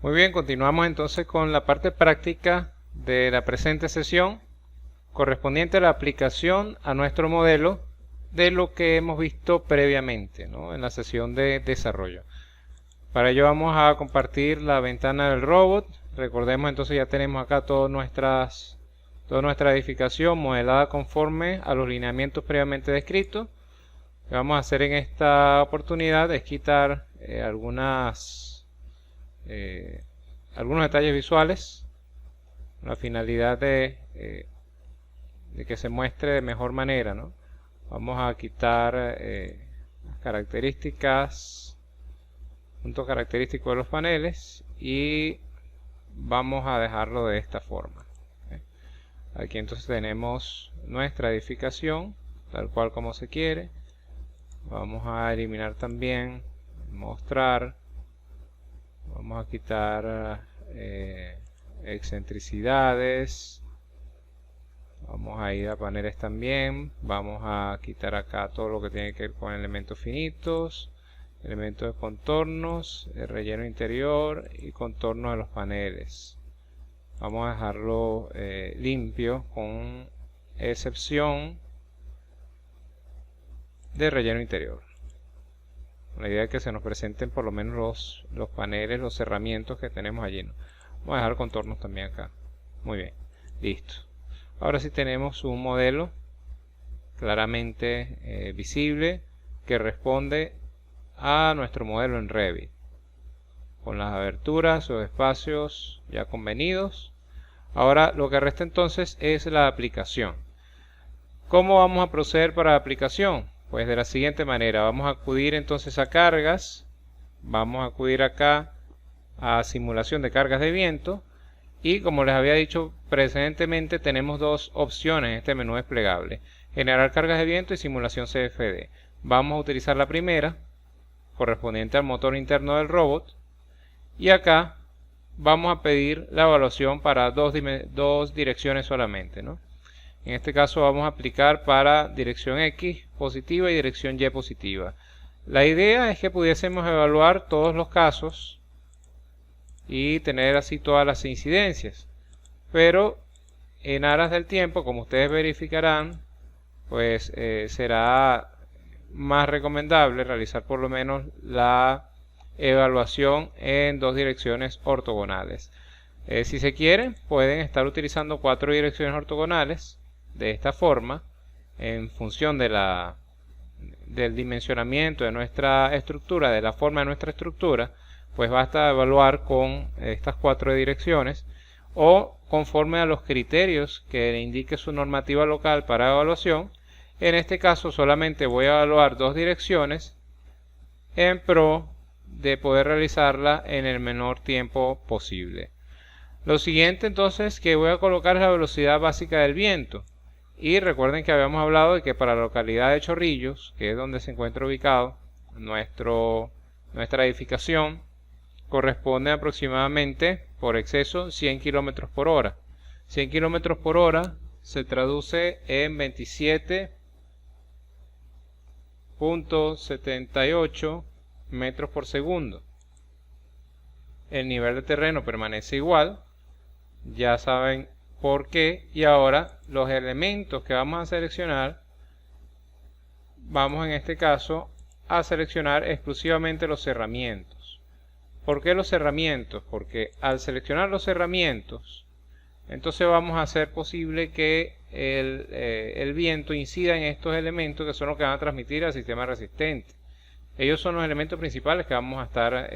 Muy bien, continuamos entonces con la parte práctica de la presente sesión correspondiente a la aplicación a nuestro modelo de lo que hemos visto previamente, ¿no?, en la sesión de desarrollo. Para ello vamos a compartir la ventana del robot. Recordemos entonces ya tenemos acá toda nuestra edificación modelada conforme a los lineamientos previamente descritos. Lo que vamos a hacer en esta oportunidad es quitar algunos detalles visuales con la finalidad de que se muestre de mejor manera, ¿no? Vamos a quitar las características, punto característico de los paneles, y vamos a dejarlo de esta forma. Aquí entonces tenemos nuestra edificación tal cual como se quiere. Vamos a eliminar también mostrar. Vamos a quitar excentricidades. Vamos a ir a paneles también. Vamos a quitar acá todo lo que tiene que ver con elementos finitos, elementos de contornos, el relleno interior y contornos de los paneles. Vamos a dejarlo limpio, con excepción de relleno interior. La idea es que se nos presenten por lo menos los paneles, los cerramientos que tenemos allí, ¿no? Vamos a dejar contornos también acá. Muy bien, listo. Ahora sí tenemos un modelo claramente visible que responde a nuestro modelo en Revit, con las aberturas o espacios ya convenidos. Ahora lo que resta entonces es la aplicación. ¿Cómo vamos a proceder para la aplicación? Pues de la siguiente manera: vamos a acudir entonces a cargas, vamos a acudir acá a simulación de cargas de viento, y como les había dicho precedentemente, tenemos dos opciones en este menú desplegable: generar cargas de viento y simulación CFD. Vamos a utilizar la primera, correspondiente al motor interno del robot, y acá vamos a pedir la evaluación para dos direcciones solamente, ¿no? En este caso vamos a aplicar para dirección X positiva y dirección Y positiva. La idea es que pudiésemos evaluar todos los casos y tener así todas las incidencias, pero en aras del tiempo, como ustedes verificarán, pues será más recomendable realizar por lo menos la evaluación en dos direcciones ortogonales. Si se quiere, pueden estar utilizando 4 direcciones ortogonales de esta forma, en función de del dimensionamiento de nuestra estructura, de la forma de nuestra estructura. Pues basta evaluar con estas 4 direcciones, o conforme a los criterios que indique su normativa local para evaluación. En este caso solamente voy a evaluar 2 direcciones en pro de poder realizarla en el menor tiempo posible. Lo siguiente entonces que voy a colocar es la velocidad básica del viento. Y recuerden que habíamos hablado de que para la localidad de Chorrillos, que es donde se encuentra ubicado nuestra edificación, corresponde aproximadamente por exceso 100 km por hora. 100 km por hora se traduce en 27.78 metros por segundo. El nivel de terreno permanece igual, ya saben por qué. Y ahora los elementos que vamos a seleccionar, vamos en este caso a seleccionar exclusivamente los cerramientos. ¿Por qué los cerramientos? Porque al seleccionar los cerramientos, entonces vamos a hacer posible que el viento incida en estos elementos, que son los que van a transmitir al sistema resistente. Ellos son los elementos principales que vamos a estar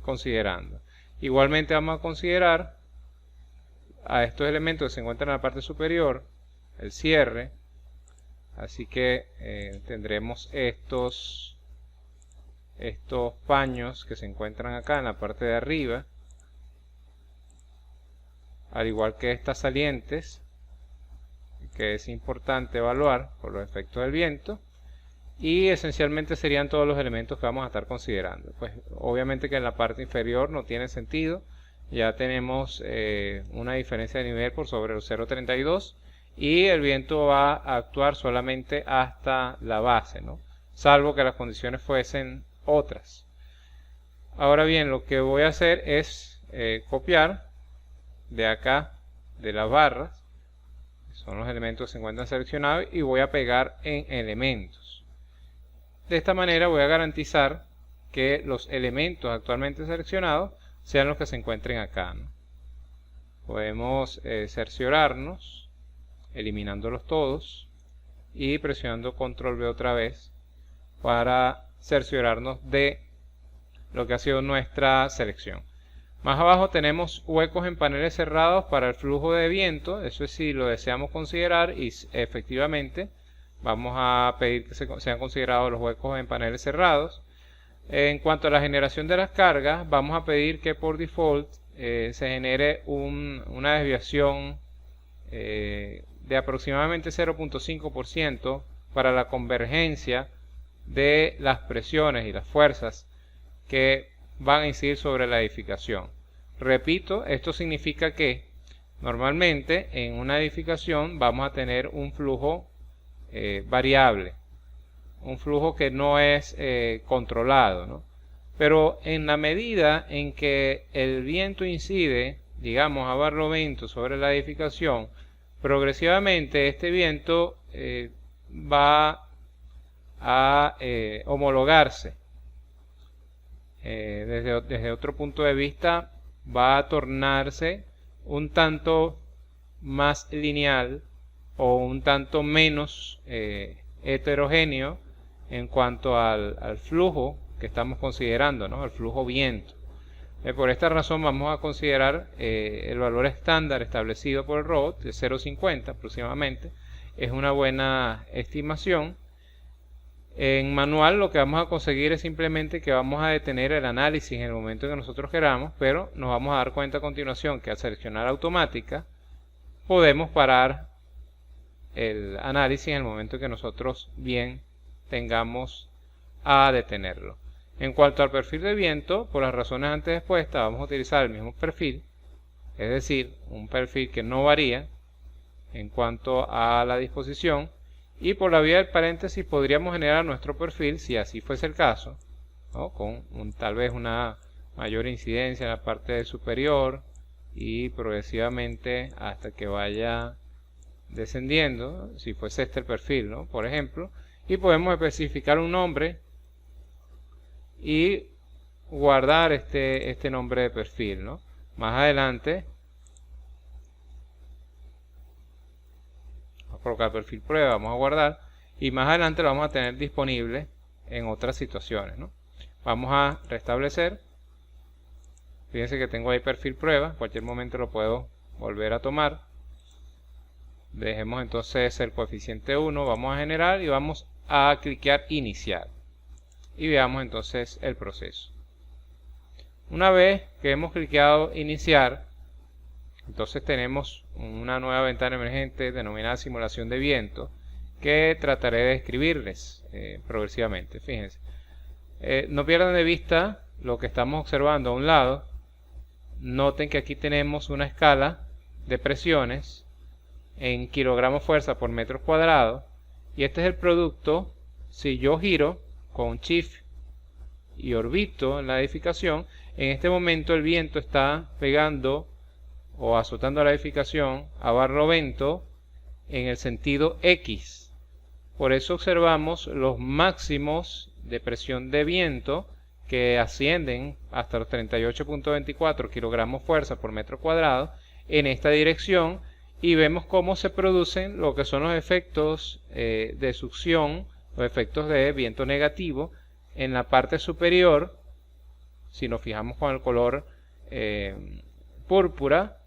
considerando. Igualmente vamos a considerar a estos elementos que se encuentran en la parte superior, el cierre. Así que tendremos estos paños que se encuentran acá en la parte de arriba, al igual que estas salientes, que es importante evaluar por los efectos del viento. Y esencialmente serían todos los elementos que vamos a estar considerando. Pues obviamente que en la parte inferior no tiene sentido, ya tenemos una diferencia de nivel por sobre los 0.32, y el viento va a actuar solamente hasta la base, ¿no?, salvo que las condiciones fuesen otras. Ahora bien, lo que voy a hacer es copiar de acá, de las barras, que son los elementos que se encuentran seleccionados, y voy a pegar en elementos. De esta manera voy a garantizar que los elementos actualmente seleccionados sean los que se encuentren acá, ¿no? Podemos cerciorarnos eliminándolos todos y presionando control V otra vez para cerciorarnos de lo que ha sido nuestra selección. Más abajo tenemos huecos en paneles cerrados para el flujo de viento. Eso es si lo deseamos considerar, y efectivamente vamos a pedir que sean considerados los huecos en paneles cerrados. En cuanto a la generación de las cargas, vamos a pedir que por default se genere una desviación de aproximadamente 0.5% para la convergencia de las presiones y las fuerzas que van a incidir sobre la edificación. Repito, esto significa que normalmente en una edificación vamos a tener un flujo variable, un flujo que no es controlado, ¿no? Pero en la medida en que el viento incide, digamos, a barlovento sobre la edificación, progresivamente este viento va a homologarse. Desde otro punto de vista, va a tornarse un tanto más lineal o un tanto menos heterogéneo en cuanto al flujo que estamos considerando, ¿no? El flujo viento. Por esta razón vamos a considerar el valor estándar establecido por el robot de 0.50 aproximadamente. Es una buena estimación. En manual lo que vamos a conseguir es simplemente que vamos a detener el análisis en el momento que nosotros queramos, pero nos vamos a dar cuenta a continuación que al seleccionar automática podemos parar el análisis en el momento que nosotros bien tengamos a detenerlo. En cuanto al perfil de viento, por las razones antes expuestas, vamos a utilizar el mismo perfil, es decir, un perfil que no varía en cuanto a la disposición. Y por la vía del paréntesis podríamos generar nuestro perfil, si así fuese el caso, ¿no? Con tal vez una mayor incidencia en la parte superior y progresivamente hasta que vaya descendiendo, si fuese este el perfil, ¿no? Por ejemplo, y podemos especificar un nombre y guardar este nombre de perfil, ¿no? Más adelante colocar perfil prueba, vamos a guardar, y más adelante lo vamos a tener disponible en otras situaciones, ¿no? Vamos a restablecer. Fíjense que tengo ahí perfil prueba, en cualquier momento lo puedo volver a tomar. Dejemos entonces el coeficiente 1, vamos a generar y vamos a cliquear iniciar y veamos entonces el proceso. Una vez que hemos cliqueado iniciar, entonces tenemos una nueva ventana emergente denominada simulación de viento que trataré de describirles progresivamente. Fíjense, no pierdan de vista lo que estamos observando a un lado. Noten que aquí tenemos una escala de presiones en kilogramos fuerza por metro cuadrado, y este es el producto. Si yo giro con Shift y orbito en la edificación, en este momento el viento está pegando o azotando a la edificación a barlovento en el sentido X. Por eso observamos los máximos de presión de viento que ascienden hasta los 38.24 kilogramos fuerza por metro cuadrado en esta dirección, y vemos cómo se producen lo que son los efectos de succión, los efectos de viento negativo en la parte superior. Si nos fijamos con el color púrpura,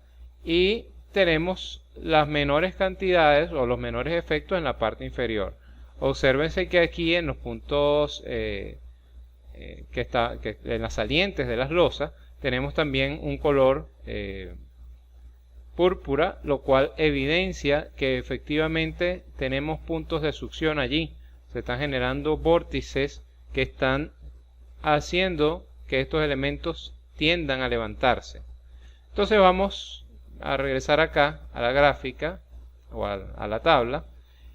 y tenemos las menores cantidades o los menores efectos en la parte inferior. Obsérvense que aquí en los puntos en las salientes de las losas tenemos también un color púrpura, lo cual evidencia que efectivamente tenemos puntos de succión allí. Se están generando vórtices que están haciendo que estos elementos tiendan a levantarse. Entonces vamos a regresar acá a la gráfica o a la tabla,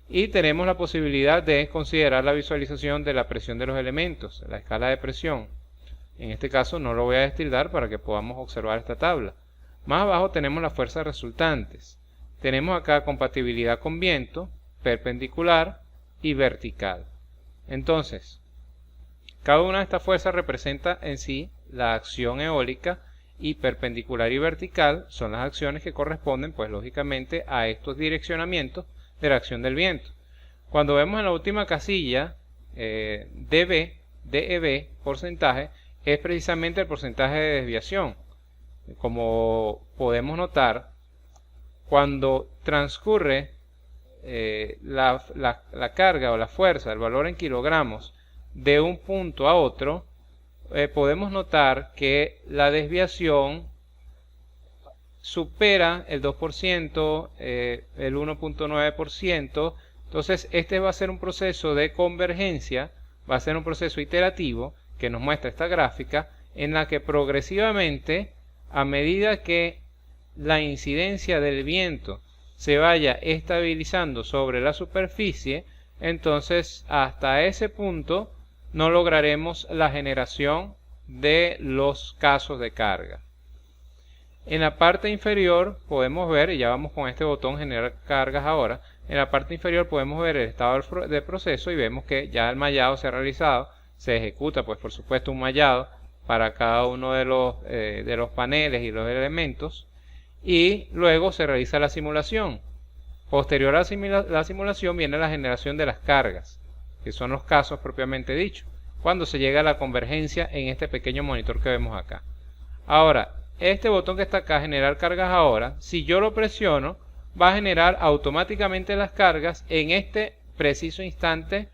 y tenemos la posibilidad de considerar la visualización de la presión de los elementos, la escala de presión. En este caso no lo voy a destildar para que podamos observar esta tabla. Más abajo tenemos las fuerzas resultantes. Tenemos acá compatibilidad con viento, perpendicular y vertical. Entonces, cada una de estas fuerzas representa en sí la acción eólica, y perpendicular y vertical son las acciones que corresponden, pues lógicamente, a estos direccionamientos de la acción del viento. Cuando vemos en la última casilla, DEB, porcentaje, es precisamente el porcentaje de desviación. Como podemos notar, cuando transcurre la carga o la fuerza, el valor en kilogramos, de un punto a otro, podemos notar que la desviación supera el 2%, el 1.9%. Entonces este va a ser un proceso de convergencia, va a ser un proceso iterativo que nos muestra esta gráfica, en la que progresivamente, a medida que la incidencia del viento se vaya estabilizando sobre la superficie, entonces hasta ese punto no lograremos la generación de los casos de carga. En la parte inferior podemos ver, y ya vamos con este botón generar cargas ahora, en la parte inferior podemos ver el estado del proceso y vemos que ya el mallado se ha realizado. Se ejecuta, pues por supuesto, un mallado para cada uno de los paneles y los elementos, y luego se realiza la simulación. Posterior a la simulación viene la generación de las cargas, que son los casos propiamente dichos, cuando se llega a la convergencia en este pequeño monitor que vemos acá. Ahora, este botón que está acá, generar cargas ahora, si yo lo presiono, va a generar automáticamente las cargas en este preciso instante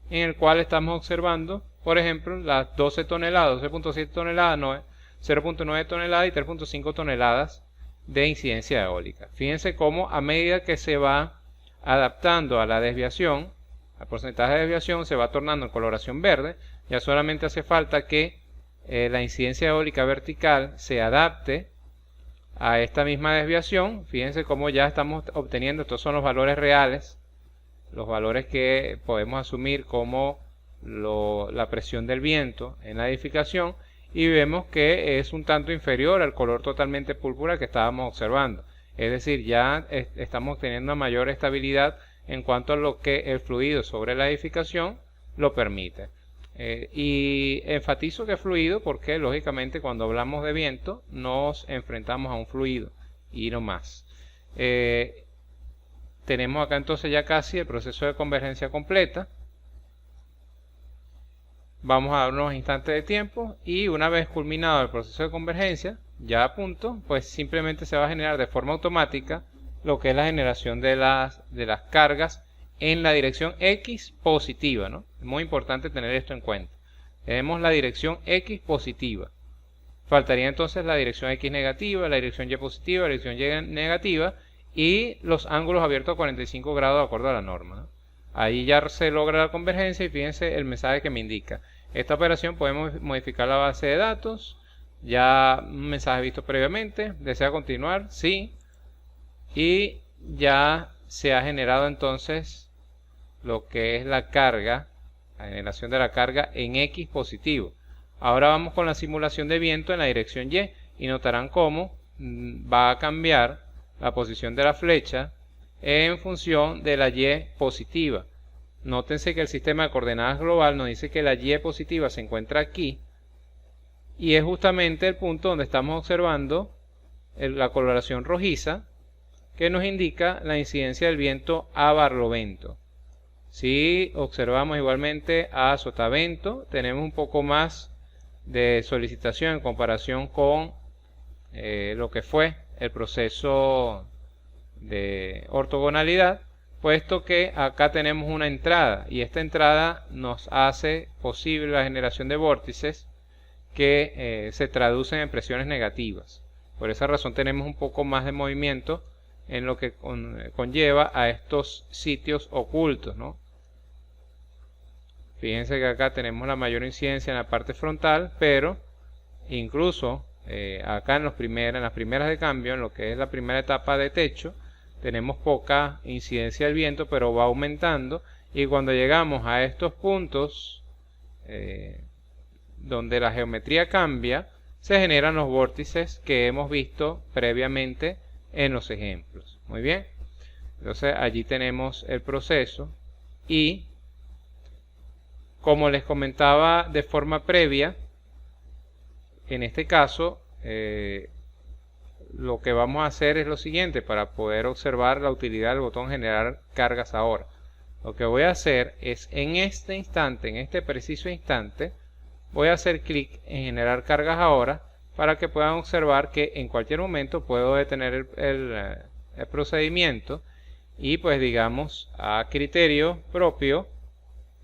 en el cual estamos observando, por ejemplo, las 12 toneladas, 12.7 toneladas, 0.9 toneladas y 3.5 toneladas de incidencia eólica. Fíjense cómo a medida que se va adaptando a la desviación, al porcentaje de desviación, se va tornando en coloración verde. Ya solamente hace falta que la incidencia eólica vertical se adapte a esta misma desviación. Fíjense cómo ya estamos obteniendo, estos son los valores reales, los valores que podemos asumir como la presión del viento en la edificación, y vemos que es un tanto inferior al color totalmente púrpura que estábamos observando. Es decir, ya estamos teniendo una mayor estabilidad en cuanto a lo que el fluido sobre la edificación lo permite. Y enfatizo que es fluido porque lógicamente cuando hablamos de viento nos enfrentamos a un fluido y no más. Tenemos acá entonces ya casi el proceso de convergencia completa. Vamos a dar unos instantes de tiempo y una vez culminado el proceso de convergencia, ya a punto, pues simplemente se va a generar de forma automática lo que es la generación de las cargas en la dirección X positiva, ¿no? Es muy importante tener esto en cuenta. Tenemos la dirección X positiva. Faltaría entonces la dirección X negativa, la dirección Y positiva, la dirección Y negativa y los ángulos abiertos a 45 grados de acuerdo a la norma, ¿no? Ahí ya se logra la convergencia y fíjense el mensaje que me indica. Esta operación podemos modificar la base de datos. Ya un mensaje visto previamente. ¿Desea continuar? Sí. Y ya se ha generado entonces lo que es la carga, la generación de la carga en X positivo. Ahora vamos con la simulación de viento en la dirección Y y notarán cómo va a cambiar la posición de la flecha en función de la Y positiva. Nótense que el sistema de coordenadas global nos dice que la Y positiva se encuentra aquí y es justamente el punto donde estamos observando la coloración rojiza que nos indica la incidencia del viento a barlovento. Si observamos igualmente a sotavento, tenemos un poco más de solicitación en comparación con lo que fue el proceso de ortogonalidad, puesto que acá tenemos una entrada y esta entrada nos hace posible la generación de vórtices que se traducen en presiones negativas. Por esa razón tenemos un poco más de movimiento en lo que conlleva a estos sitios ocultos, ¿no? Fíjense que acá tenemos la mayor incidencia en la parte frontal, pero incluso acá en las primeras de cambio, en lo que es la primera etapa de techo, tenemos poca incidencia del viento, pero va aumentando, y cuando llegamos a estos puntos donde la geometría cambia, se generan los vórtices que hemos visto previamente en los ejemplos. Muy bien. Entonces allí tenemos el proceso y, como les comentaba de forma previa, en este caso lo que vamos a hacer es lo siguiente para poder observar la utilidad del botón generar cargas ahora. Lo que voy a hacer es en este instante, en este preciso instante, voy a hacer clic en generar cargas ahora para que puedan observar que en cualquier momento puedo detener el procedimiento y pues digamos a criterio propio,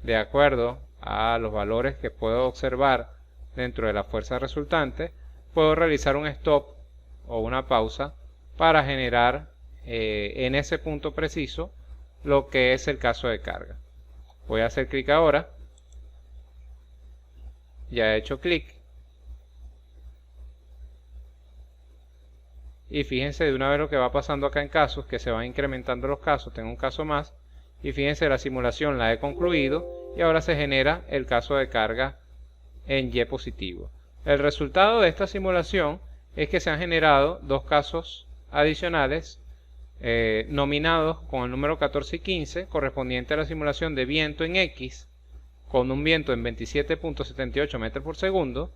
de acuerdo a los valores que puedo observar dentro de la fuerza resultante, puedo realizar un stop o una pausa para generar en ese punto preciso lo que es el caso de carga. Voy a hacer clic ahora. Ya he hecho clic. Y fíjense de una vez lo que va pasando acá en casos, que se van incrementando los casos. Tengo un caso más. Y fíjense, la simulación la he concluido. Y ahora se genera el caso de carga en Y positivo. El resultado de esta simulación es que se han generado dos casos adicionales nominados con el número 14 y 15, correspondiente a la simulación de viento en X, con un viento en 27.78 metros por segundo,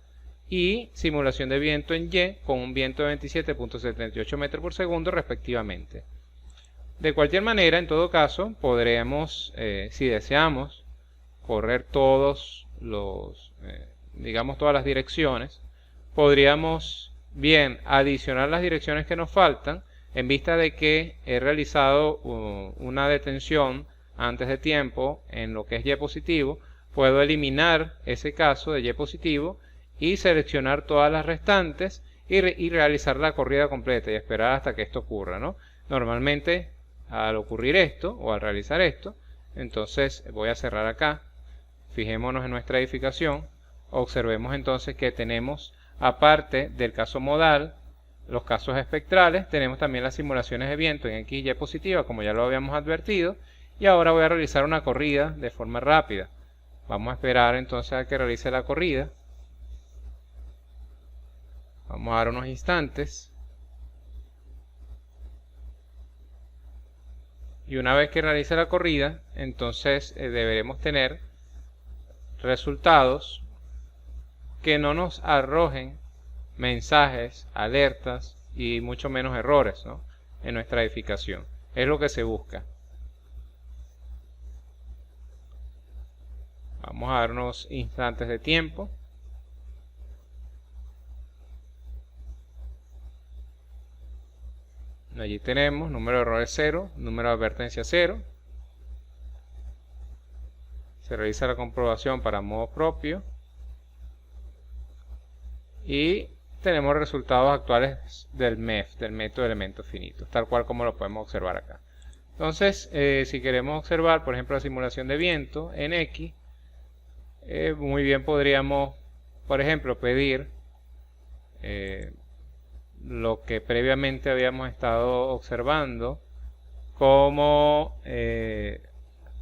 y simulación de viento en Y, con un viento de 27.78 metros por segundo respectivamente. De cualquier manera, en todo caso, podremos, si deseamos, correr todos los, digamos todas las direcciones. Podríamos bien adicionar las direcciones que nos faltan, en vista de que he realizado una detención antes de tiempo en lo que es Y positivo. Puedo eliminar ese caso de Y positivo y seleccionar todas las restantes y realizar la corrida completa y esperar hasta que esto ocurra, ¿no? Normalmente al ocurrir esto o al realizar esto, entonces voy a cerrar acá. Fijémonos en nuestra edificación. Observemos entonces que tenemos, aparte del caso modal, los casos espectrales, tenemos también las simulaciones de viento en X y Y positiva, como ya lo habíamos advertido. Y ahora voy a realizar una corrida de forma rápida. Vamos a esperar entonces a que realice la corrida. Vamos a dar unos instantes. Y una vez que realice la corrida, entonces deberemos tener resultados que no nos arrojen mensajes, alertas y mucho menos errores, ¿no?, en nuestra edificación. Es lo que se busca. Vamos a dar unos instantes de tiempo. Allí tenemos número de errores 0, número de advertencia 0. Se realiza la comprobación para modo propio. Y tenemos resultados actuales del MEF, del método de elementos finitos, tal cual como lo podemos observar acá. Entonces, si queremos observar, por ejemplo, la simulación de viento en X, muy bien podríamos, por ejemplo, pedir lo que previamente habíamos estado observando, como,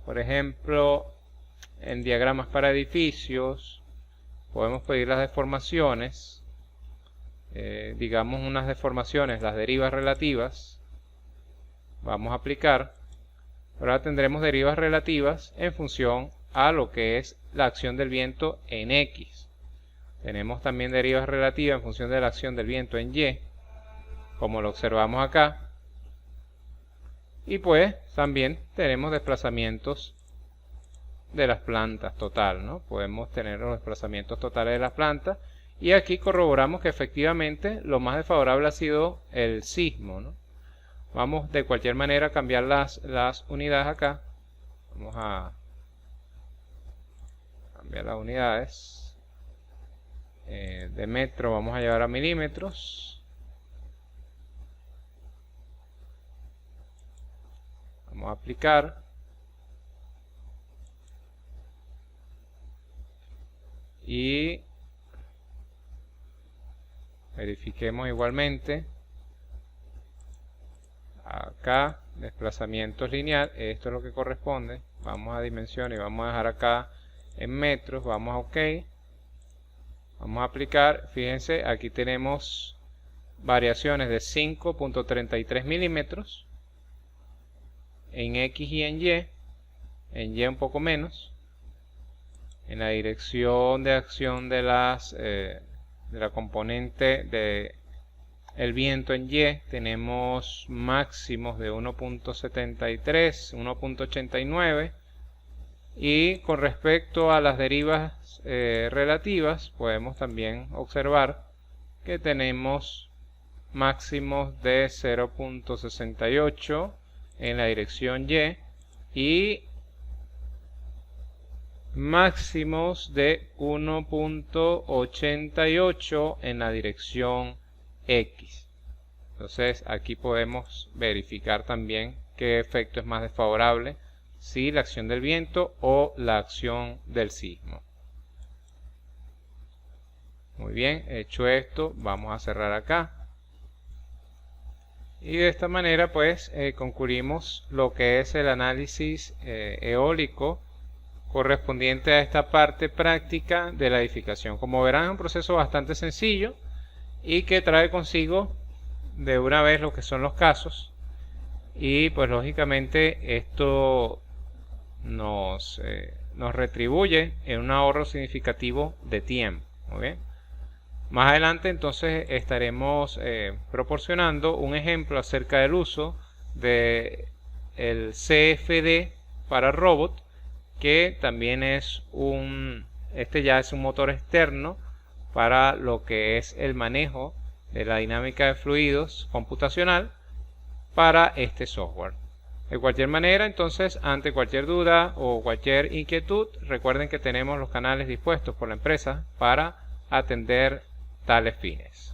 por ejemplo, en diagramas para edificios, podemos pedir las deformaciones, digamos unas deformaciones, las derivas relativas. Vamos a aplicar. Ahora tendremos derivas relativas en función a lo que es la acción del viento en X. Tenemos también derivas relativas en función de la acción del viento en Y, como lo observamos acá. Y pues también tenemos desplazamientos de las plantas total, ¿no? Podemos tener los desplazamientos totales de las plantas. Y aquí corroboramos que efectivamente lo más desfavorable ha sido el sismo, ¿no? Vamos de cualquier manera a cambiar las unidades acá. Vamos a cambiar las unidades. De metro vamos a llevar a milímetros. Vamos a aplicar. Y verifiquemos igualmente. Acá, desplazamientos lineal, esto es lo que corresponde. Vamos a dimensión y vamos a dejar acá en metros. Vamos a OK. Vamos a aplicar, fíjense, aquí tenemos variaciones de 5.33 milímetros en X y en Y un poco menos. En la dirección de acción de la componente de el viento en Y tenemos máximos de 1.73, 1.89, y con respecto a las derivas relativas podemos también observar que tenemos máximos de 0.68 en la dirección y máximos de 1.88 en la dirección X. Entonces aquí podemos verificar también qué efecto es más desfavorable, si la acción del viento o la acción del sismo. Muy bien, hecho esto, vamos a cerrar acá. Y de esta manera pues concluimos lo que es el análisis eólico correspondiente a esta parte práctica de la edificación. Como verán, es un proceso bastante sencillo y que trae consigo de una vez lo que son los casos, y pues lógicamente esto nos retribuye en un ahorro significativo de tiempo. Muy bien. Más adelante entonces estaremos proporcionando un ejemplo acerca del uso de el CFD para robot, que también es este ya es un motor externo para lo que es el manejo de la dinámica de fluidos computacional para este software. De cualquier manera, entonces, ante cualquier duda o cualquier inquietud, recuerden que tenemos los canales dispuestos por la empresa para atender tales fines.